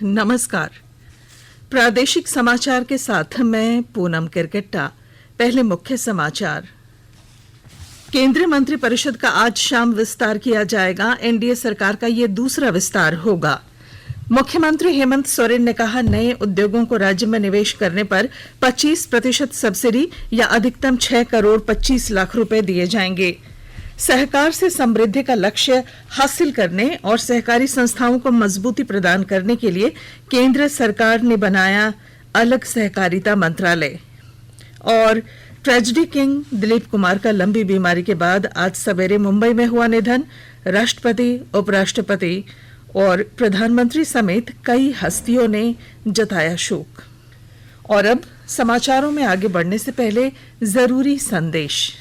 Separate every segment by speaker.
Speaker 1: नमस्कार। प्रादेशिक समाचार के साथ मैं पूनम किरकिट्टा। पहले मुख्य समाचार। केंद्रीय मंत्रिपरिषद का आज शाम विस्तार किया जाएगा। एनडीए सरकार का यह दूसरा विस्तार होगा। मुख्यमंत्री हेमंत सोरेन ने कहा, नए उद्योगों को राज्य में निवेश करने पर 25% सब्सिडी या अधिकतम 6 करोड़ 25 लाख रुपए दिए जाएंगे। सहकार से समृद्धि का लक्ष्य हासिल करने और सहकारी संस्थाओं को मजबूती प्रदान करने के लिए केंद्र सरकार ने बनाया अलग सहकारिता मंत्रालय। और ट्रेजेडी किंग दिलीप कुमार का लंबी बीमारी के बाद आज सवेरे मुंबई में हुआ निधन। राष्ट्रपति, उपराष्ट्रपति और प्रधानमंत्री समेत कई हस्तियों ने जताया शोक। और अब समाचारों में आगे बढ़ने से पहले जरूरी संदेश।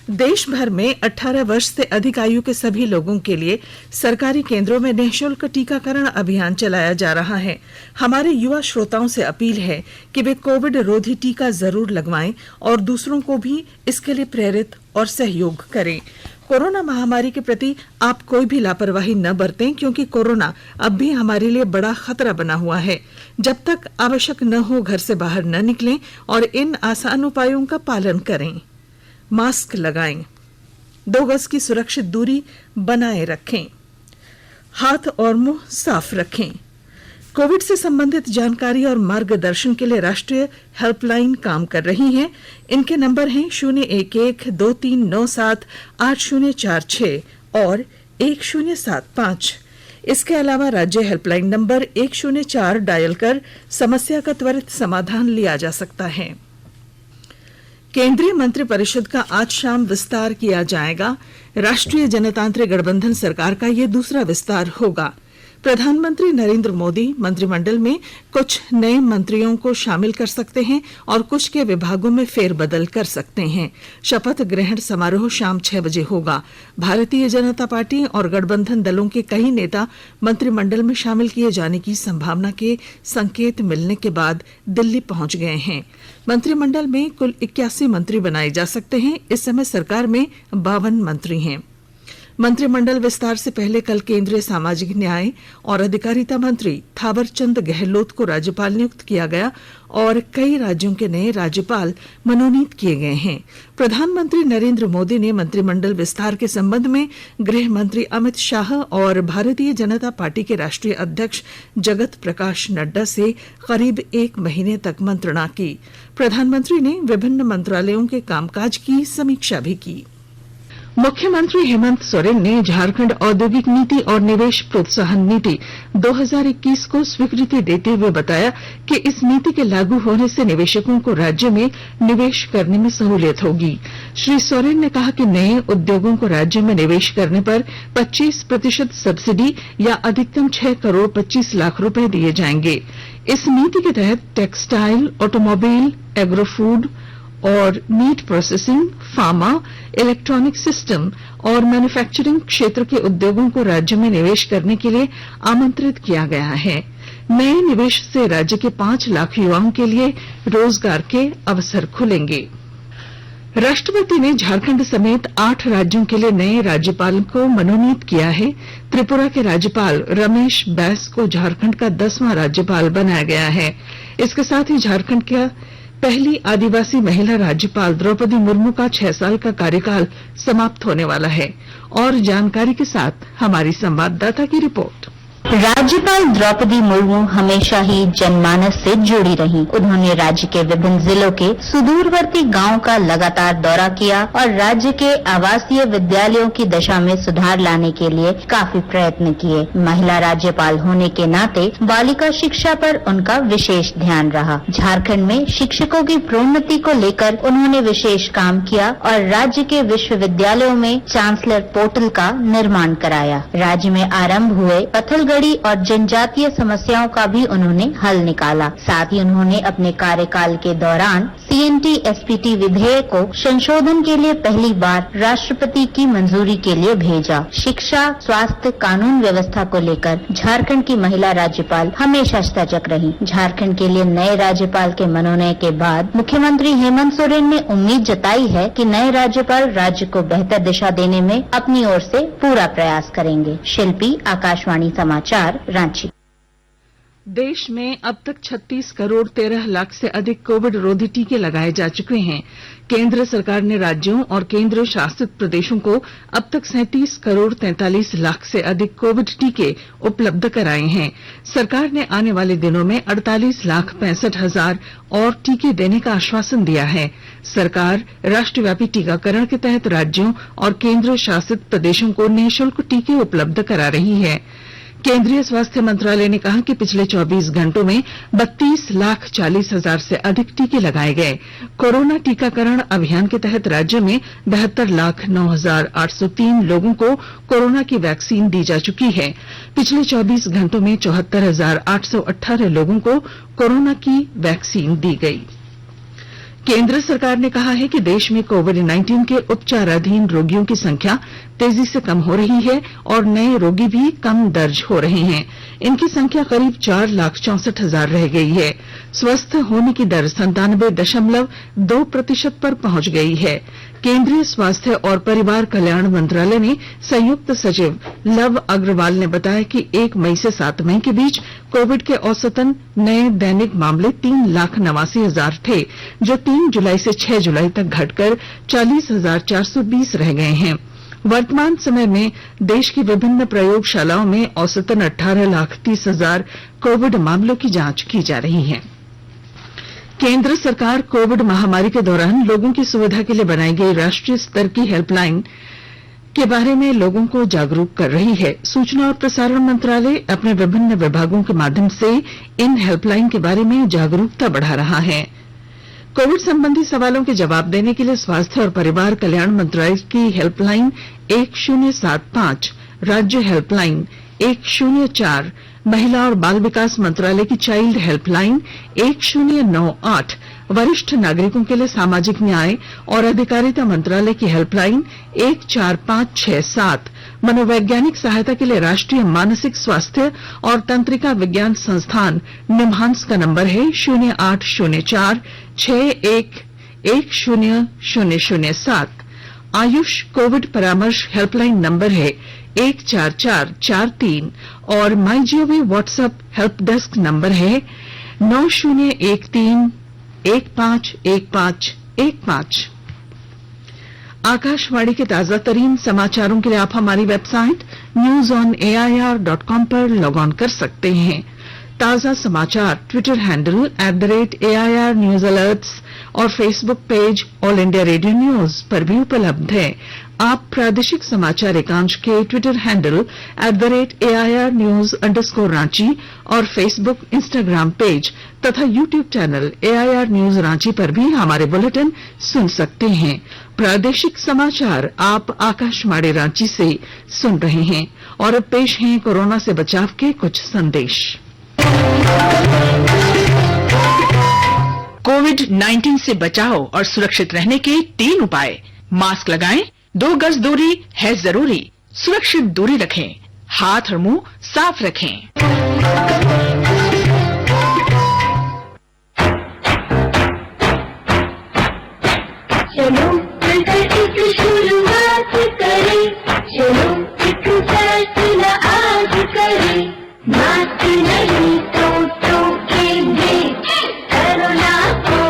Speaker 1: देश भर में 18 वर्ष से अधिक आयु के सभी लोगों के लिए सरकारी केंद्रों में निःशुल्क टीकाकरण अभियान चलाया जा रहा है। हमारे युवा श्रोताओं से अपील है कि वे कोविड रोधी टीका जरूर लगवाएं और दूसरों को भी इसके लिए प्रेरित और सहयोग करें। कोरोना महामारी के प्रति आप कोई भी लापरवाही न बरतें, क्योंकि कोरोना अब भी हमारे लिए बड़ा खतरा बना हुआ है। जब तक आवश्यक न हो घर से बाहर न निकलें और इन आसान उपायों का पालन करें। मास्क लगाएं, 2 गज की सुरक्षित दूरी बनाए रखें, हाथ और मुंह साफ रखें। कोविड से संबंधित जानकारी और मार्गदर्शन के लिए राष्ट्रीय हेल्पलाइन काम कर रही है। इनके नंबर हैं 011-2397-8046 और 1075। इसके अलावा राज्य हेल्पलाइन नंबर 104 डायल कर समस्या का त्वरित समाधान लिया जा सकता है। केंद्रीय मंत्रिपरिषद का आज शाम विस्तार किया जाएगा। राष्ट्रीय जनतांत्रिक गठबंधन सरकार का यह दूसरा विस्तार होगा। प्रधानमंत्री नरेंद्र मोदी मंत्रिमंडल में कुछ नए मंत्रियों को शामिल कर सकते हैं और कुछ के विभागों में फेरबदल कर सकते हैं। शपथ ग्रहण समारोह शाम 6 बजे होगा। भारतीय जनता पार्टी और गठबंधन दलों के कई नेता मंत्रिमंडल में शामिल किए जाने की संभावना के संकेत मिलने के बाद दिल्ली पहुंच गए हैं। मंत्रिमंडल में कुल 81 मंत्री बनाए जा सकते हैं। इस समय सरकार में 52 मंत्री हैं। मंत्रिमंडल विस्तार से पहले कल केंद्रीय सामाजिक न्याय और अधिकारिता मंत्री थावरचंद गहलोत को राज्यपाल नियुक्त किया गया और कई राज्यों के नए राज्यपाल मनोनीत किए गए हैं। प्रधानमंत्री नरेंद्र मोदी ने मंत्रिमंडल विस्तार के संबंध में गृह मंत्री अमित शाह और भारतीय जनता पार्टी के राष्ट्रीय अध्यक्ष जगत प्रकाश नड्डा से करीब 1 महीने तक मंत्रणा की। प्रधानमंत्री ने विभिन्न मंत्रालयों के कामकाज की समीक्षा भी की। मुख्यमंत्री हेमंत सोरेन ने झारखंड औद्योगिक नीति और निवेश प्रोत्साहन नीति 2021 को स्वीकृति देते हुए बताया कि इस नीति के लागू होने से निवेशकों को राज्य में निवेश करने में सहूलियत होगी। श्री सोरेन ने कहा कि नए उद्योगों को राज्य में निवेश करने पर 25% सब्सिडी या अधिकतम 6 करोड़ 25 लाख रुपए दिए जाएंगे। इस नीति के तहत टेक्सटाइल, ऑटोमोबाइल, एग्रो फूड और meat processing, pharma, electronic system और मैन्युफैक्चरिंग क्षेत्र के उद्योगों को राज्य में निवेश करने के लिए आमंत्रित किया गया है। नए निवेश से राज्य के 5 लाख युवाओं के लिए रोजगार के अवसर खुलेंगे। राष्ट्रपति ने झारखंड समेत 8 राज्यों के लिए नए राज्यपाल को मनोनीत किया है। त्रिपुरा के राज्यपाल रमेश बैस को झारखंड का 10वां राज्यपाल बनाया गया है। इसके साथ ही झारखंड का पहली आदिवासी महिला राज्यपाल द्रौपदी मुर्मू का 6 साल का कार्यकाल समाप्त होने वाला है। और जानकारी के साथ हमारी संवाददाता की रिपोर्ट।
Speaker 2: राज्यपाल द्रौपदी मुर्मू हमेशा ही जनमानस से जुड़ी रहीं। उन्होंने राज्य के विभिन्न जिलों के सुदूरवर्ती गांवों का लगातार दौरा किया और राज्य के आवासीय विद्यालयों की दशा में सुधार लाने के लिए काफी प्रयत्न किए। महिला राज्यपाल होने के नाते बालिका शिक्षा पर उनका विशेष ध्यान रहा। झारखंड में शिक्षकों की प्रोन्नति को लेकर उन्होंने विशेष काम किया और राज्य के विश्वविद्यालयों में चांसलर पोर्टल का निर्माण कराया। राज्य में आरंभ हुए पत्थलगढ़ी और जनजातीय समस्याओं का भी उन्होंने हल निकाला। साथ ही उन्होंने अपने कार्यकाल के दौरान CNT SPT विधेयक को संशोधन के लिए पहली बार राष्ट्रपति की मंजूरी के लिए भेजा। शिक्षा, स्वास्थ्य, कानून व्यवस्था को लेकर झारखंड की महिला राज्यपाल हमेशा सजग रही। झारखंड के लिए नए राज्यपाल के मनोनयन के बाद मुख्यमंत्री हेमंत सोरेन ने उम्मीद जताई है कि नए राज्यपाल राज्य को बेहतर दिशा देने में अपनी ओर से पूरा प्रयास करेंगे। शिल्पी, आकाशवाणी समाचार, रांची।
Speaker 1: देश में अब तक 36 करोड़ 13 लाख से अधिक कोविड रोधी टीके लगाए जा चुके हैं। केंद्र सरकार ने राज्यों और केंद्र शासित प्रदेशों को अब तक 37 करोड़ 43 लाख से अधिक कोविड टीके उपलब्ध कराए हैं। सरकार ने आने वाले दिनों में 48,65,000 और टीके देने का आश्वासन दिया है। सरकार राष्ट्रव्यापी टीकाकरण के तहत राज्यों और केंद्र शासित प्रदेशों को निःशुल्क टीके उपलब्ध करा रही है। केंद्रीय स्वास्थ्य मंत्रालय ने कहा कि पिछले 24 घंटों में 32,40,000 से अधिक टीके लगाए गए। कोरोना टीकाकरण अभियान के तहत राज्य में 72,09,803 लोगों को कोरोना की वैक्सीन दी जा चुकी है। पिछले 24 घंटों में 74,818 लोगों को कोरोना की वैक्सीन दी गई। केंद्र सरकार ने कहा है कि देश में कोविड-19 के उपचाराधीन रोगियों की संख्या तेजी से कम हो रही है और नए रोगी भी कम दर्ज हो रहे हैं। इनकी संख्या करीब 4,64,000 रह गई है। स्वस्थ होने की दर 97.2% पर पहुंच गई है। केंद्रीय स्वास्थ्य और परिवार कल्याण मंत्रालय में संयुक्त सचिव लव अग्रवाल ने बताया कि 1 मई से 7 मई के बीच कोविड के औसतन नए दैनिक मामले 3,89,000 थे, जो 3 जुलाई से 6 जुलाई तक घटकर 40,420 रह गए हैं। वर्तमान समय में देश की विभिन्न प्रयोगशालाओं में औसतन 18,30,000 कोविड मामलों की जांच की जा रही है। केंद्र सरकार कोविड महामारी के दौरान लोगों की सुविधा के लिए बनाई गई राष्ट्रीय स्तर की हेल्पलाइन के बारे में लोगों को जागरूक कर रही है। सूचना और प्रसारण मंत्रालय अपने विभिन्न विभागों के माध्यम से इन हेल्पलाइन के बारे में जागरूकता बढ़ा रहा है। कोविड संबंधी सवालों के जवाब देने के लिए स्वास्थ्य और परिवार कल्याण मंत्रालय की हेल्पलाइन 1075, राज्य हेल्पलाइन 104, महिला और बाल विकास मंत्रालय की चाइल्ड हेल्पलाइन 1098, वरिष्ठ नागरिकों के लिए सामाजिक न्याय और अधिकारिता मंत्रालय की हेल्पलाइन 14567, मनोवैज्ञानिक सहायता के लिए राष्ट्रीय मानसिक स्वास्थ्य और तंत्रिका विज्ञान संस्थान निम्हांस का नंबर है 0804611007, आयुष कोविड परामर्श हेल्पलाइन नंबर है 14443 और MyGov WhatsApp help desk number है 9013151515। आकाशवाणी के ताजा तरीन समाचारों के लिए आप हमारी वेबसाइट newsonair.com पर लॉग ऑन कर सकते हैं। ताजा समाचार Twitter handle @AIR News Alerts और Facebook page all India radio news पर भी उपलब्ध है। आप प्रादेशिक समाचार एकांश के ट्विटर हैंडल @AIR News_Ranchi और फेसबुक इंस्टाग्राम पेज तथा YouTube channel AIR News Ranchi पर भी हमारे बुलेटिन सुन सकते हैं। प्रादेशिक समाचार आप आकाशवाणी रांची से सुन रहे हैं और अब पेश हैं कोरोना से बचाव के कुछ संदेश।
Speaker 3: कोविड-19 से बचाव और सुरक्षित रहने के 3 उपाय। मास्क लगाएं, 2 गज दूरी है जरूरी, सुरक्षित दूरी रखें, हाथ और मुंह साफ रखें।
Speaker 4: चलो मिलकर एक शुरुआत करें, चलो एक फैसला आज करें, मास्क नहीं तो टोकेंगे, कोरोना को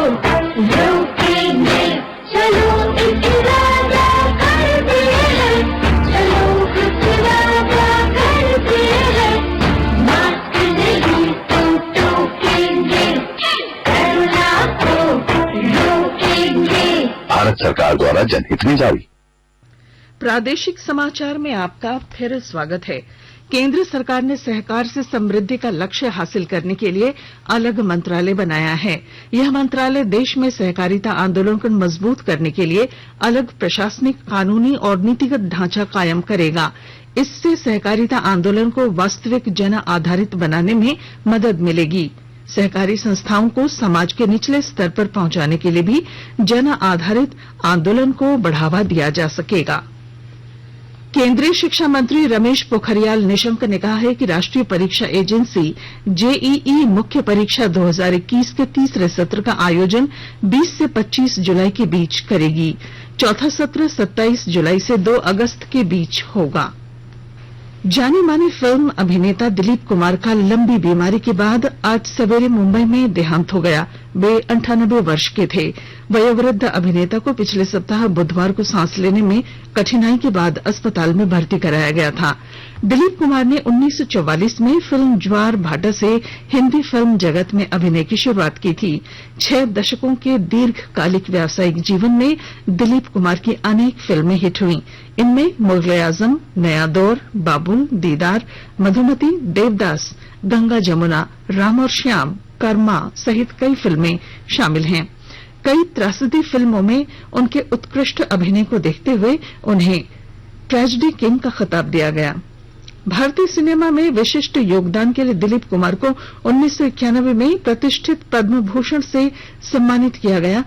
Speaker 4: रोकेंगे। चलो एक वादा करते हैं, चलो कुछ वादा करते हैं, मास्क नहीं तो टोकेंगे, कोरोना को रोकेंगे।
Speaker 5: भारत सरकार द्वारा जनहित में जारी।
Speaker 1: प्रादेशिक समाचार में आपका फिर स्वागत है। केंद्र सरकार ने सहकार से समृद्धि का लक्ष्य हासिल करने के लिए अलग मंत्रालय बनाया है। यह मंत्रालय देश में सहकारिता आंदोलन को मजबूत करने के लिए अलग प्रशासनिक, कानूनी और नीतिगत ढांचा कायम करेगा। इससे सहकारिता आंदोलन को वास्तविक जन आधारित बनाने में मदद मिलेगी। सहकारी संस्थाओं को समाज के निचले स्तर पर पहुंचाने के लिए भी जन आधारित आंदोलन को बढ़ावा दिया जा सकेगा। केंद्रीय शिक्षा मंत्री रमेश पोखरियाल निशंक ने कहा है कि राष्ट्रीय परीक्षा एजेंसी जेईई मुख्य परीक्षा 2021 के तीसरे सत्र का आयोजन 20 से 25 जुलाई के बीच करेगी। चौथा सत्र 27 जुलाई से 2 अगस्त के बीच होगा। जानी मानी फिल्म अभिनेता दिलीप कुमार का लंबी बीमारी के बाद आज सवेरे मुंबई में देहांत हो गया। वे 98 वर्ष के थे। वयोवृद्ध अभिनेता को पिछले सप्ताह बुधवार को सांस लेने में कठिनाई के बाद अस्पताल में भर्ती कराया गया था। दिलीप कुमार ने 1944 में फिल्म ज्वार भाटा से हिंदी फिल्म जगत में अभिनय की शुरुआत की थी। 6 दशकों के दीर्घकालिक व्यावसायिक जीवन में दिलीप कुमार की अनेक फिल्में हिट हुई। इनमें मुगल-ए-आजम, नया दौर, बाबुल, दीदार, मधुमती, देवदास, गंगा जमुना, राम और श्याम, कर्मा सहित कई फिल्में शामिल हैं। कई त्रासदी फिल्मों में उनके उत्कृष्ट अभिनय को देखते हुए उन्हें ट्रेजेडी किंग का खिताब दिया गया। भारतीय सिनेमा में विशिष्ट योगदान के लिए दिलीप कुमार को 1991 में प्रतिष्ठित पद्म भूषण से सम्मानित किया गया।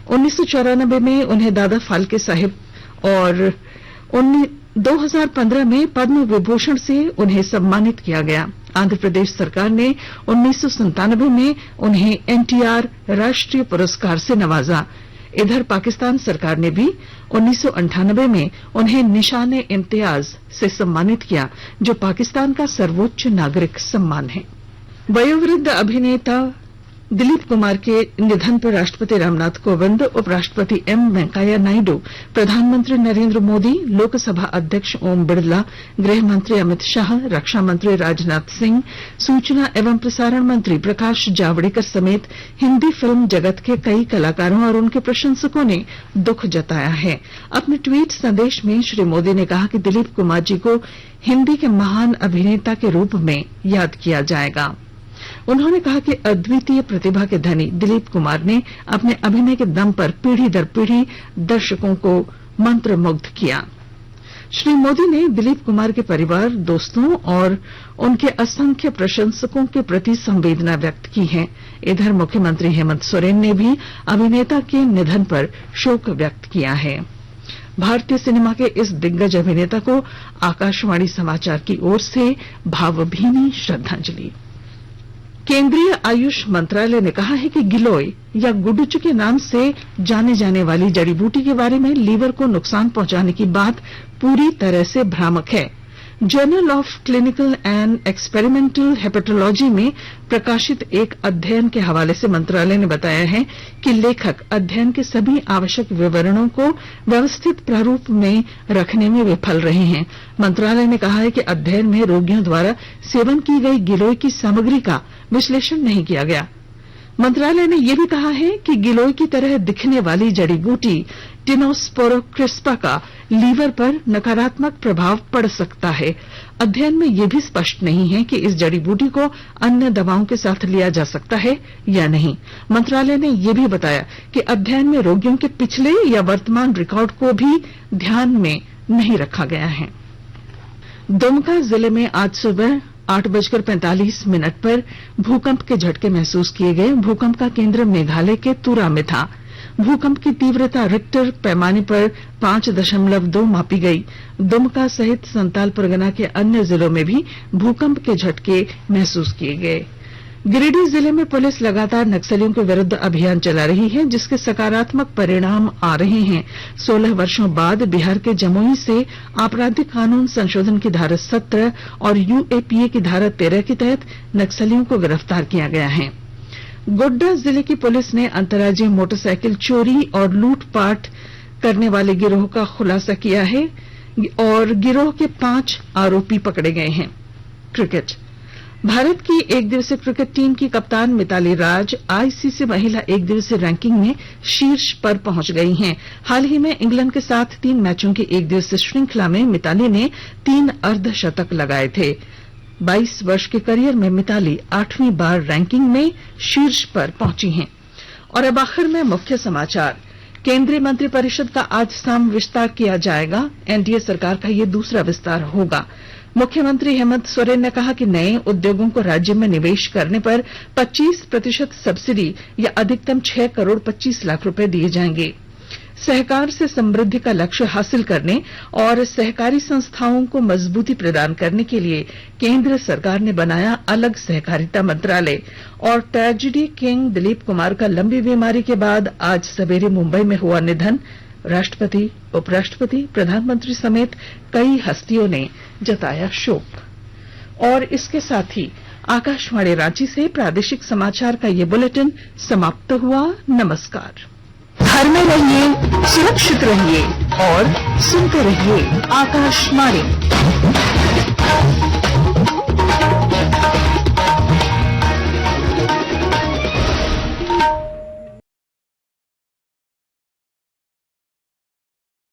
Speaker 1: 1994 में उन्हें दादा फाल्के साहिब और 2015 में पद्म विभूषण से उन्हें सम्मानित किया गया। आंध्र प्रदेश सरकार ने 1997 में उन्हें एनटीआर राष्ट्रीय पुरस्कार से नवाजा। इधर पाकिस्तान सरकार ने भी 1998 में उन्हें निशाने इम्तियाज से सम्मानित किया, जो पाकिस्तान का सर्वोच्च नागरिक सम्मान है। वयोवृद्ध अभिनेता दिलीप कुमार के निधन पर राष्ट्रपति रामनाथ कोविंद, उपराष्ट्रपति एम वेंकैया नायडू, प्रधानमंत्री नरेंद्र मोदी, लोकसभा अध्यक्ष ओम बिरला, गृह मंत्री अमित शाह, रक्षा मंत्री राजनाथ सिंह, सूचना एवं प्रसारण मंत्री प्रकाश जावड़ेकर समेत हिंदी फिल्म जगत के कई कलाकारों और उनके प्रशंसकों ने दुख जताया है। अपने ट्वीट संदेश में श्री मोदी ने कहा कि दिलीप कुमार जी को हिंदी के महान अभिनेता के रूप में याद किया जाएगा। उन्होंने कहा कि अद्वितीय प्रतिभा के धनी दिलीप कुमार ने अपने अभिनय के दम पर पीढ़ी दर पीढ़ी दर्शकों को मंत्रमुग्ध किया। श्री मोदी ने दिलीप कुमार के परिवार, दोस्तों और उनके असंख्य प्रशंसकों के प्रति संवेदना व्यक्त की है। इधर मुख्यमंत्री हेमंत सोरेन ने भी अभिनेता के निधन पर शोक व्यक्त किया है। भारतीय सिनेमा के इस दिग्गज अभिनेता को आकाशवाणी समाचार की ओर से भावभीनी श्रद्धांजलि। केंद्रीय आयुष मंत्रालय ने कहा है कि गिलोय या गुडुचु के नाम से जाने जाने वाली जड़ी बूटी के बारे में लीवर को नुकसान पहुंचाने की बात पूरी तरह से भ्रामक है। Journal of clinical and experimental hepatology में प्रकाशित एक अध्ययन के हवाले से मंत्रालय ने बताया है कि लेखक अध्ययन के सभी आवश्यक विवरणों को व्यवस्थित प्रारूप में रखने में विफल रहे हैं। मंत्रालय ने कहा है कि अध्ययन में रोगियों द्वारा सेवन की गई गिलोय की सामग्री का विश्लेषण नहीं किया गया। मंत्रालय ने यह भी कहा है कि गिलोय की तरह दिखने वाली जड़ी बूटी टिनोस्पोरोक्रिस्पा का लीवर पर नकारात्मक प्रभाव पड़ सकता है। अध्ययन में यह भी स्पष्ट नहीं है कि इस जड़ी बूटी को अन्य दवाओं के साथ लिया जा सकता है या नहीं। मंत्रालय ने यह भी बताया कि अध्ययन में रोगियों के पिछले या वर्तमान रिकॉर्ड को भी ध्यान में नहीं रखा गया है। दुमका जिले में आज सुबह 8:45 पर भूकंप के झटके महसूस किए गए। भूकंप का केंद्र मेघालय के तुरा में था। भूकंप की तीव्रता रिक्टर पैमाने पर 5.2 मापी गई। दुमका सहित संताल परगना के अन्य जिलों में भी भूकंप के झटके महसूस किए गए। गिरिडीह जिले में पुलिस लगातार नक्सलियों के विरुद्ध अभियान चला रही है, जिसके सकारात्मक परिणाम आ रहे हैं। 16 वर्षों बाद बिहार के जमुई से आपराधिक कानून संशोधन की धारा 17 और यूएपीए की धारा 13 के तहत नक्सलियों को गिरफ्तार किया गया है। गोड्डा जिले की पुलिस ने अंतर्राज्यीय मोटरसाइकिल चोरी और लूटपाट करने वाले गिरोह का खुलासा किया है और गिरोह के 5 आरोपी पकड़े गए हैं। क्रिकेट। भारत की एक दिवसीय क्रिकेट टीम की कप्तान मिताली राज आईसीसी महिला एक दिवसीय रैंकिंग में शीर्ष पर पहुंच गई हैं। हाल ही में इंग्लैंड के साथ 3 मैचों की एक दिवसीय श्रृंखला में मिताली ने 3 अर्धशतक लगाए थे। 22 वर्ष के करियर में मिताली 8वीं बार रैंकिंग में शीर्ष पर पहुंची हैं। और अब आखिर में मुख्य समाचार। केंद्रीय मंत्रिपरिषद का आज शाम विस्तार किया जाएगा। एनडीए सरकार का ये दूसरा विस्तार होगा। मुख्यमंत्री हेमंत सोरेन ने कहा कि नए उद्योगों को राज्य में निवेश करने पर 25% सब्सिडी या अधिकतम 6 करोड़ 25 लाख रुपए दिए जाएंगे। सहकार से समृद्धि का लक्ष्य हासिल करने और सहकारी संस्थाओं को मजबूती प्रदान करने के लिए केंद्र सरकार ने बनाया अलग सहकारिता मंत्रालय। और ट्रेजेडी किंग दिलीप कुमार का लंबी बीमारी के बाद आज सवेरे मुंबई में हुआ निधन। राष्ट्रपति, उपराष्ट्रपति, प्रधानमंत्री समेत कई हस्तियों ने जताया शोक। और इसके साथ ही आकाशवाणी रांची से प्रादेशिक समाचार का ये बुलेटिन समाप्त हुआ। नमस्कार। घर में रहिए, सुरक्षित रहिए और सुनते रहिए आकाशवाणी।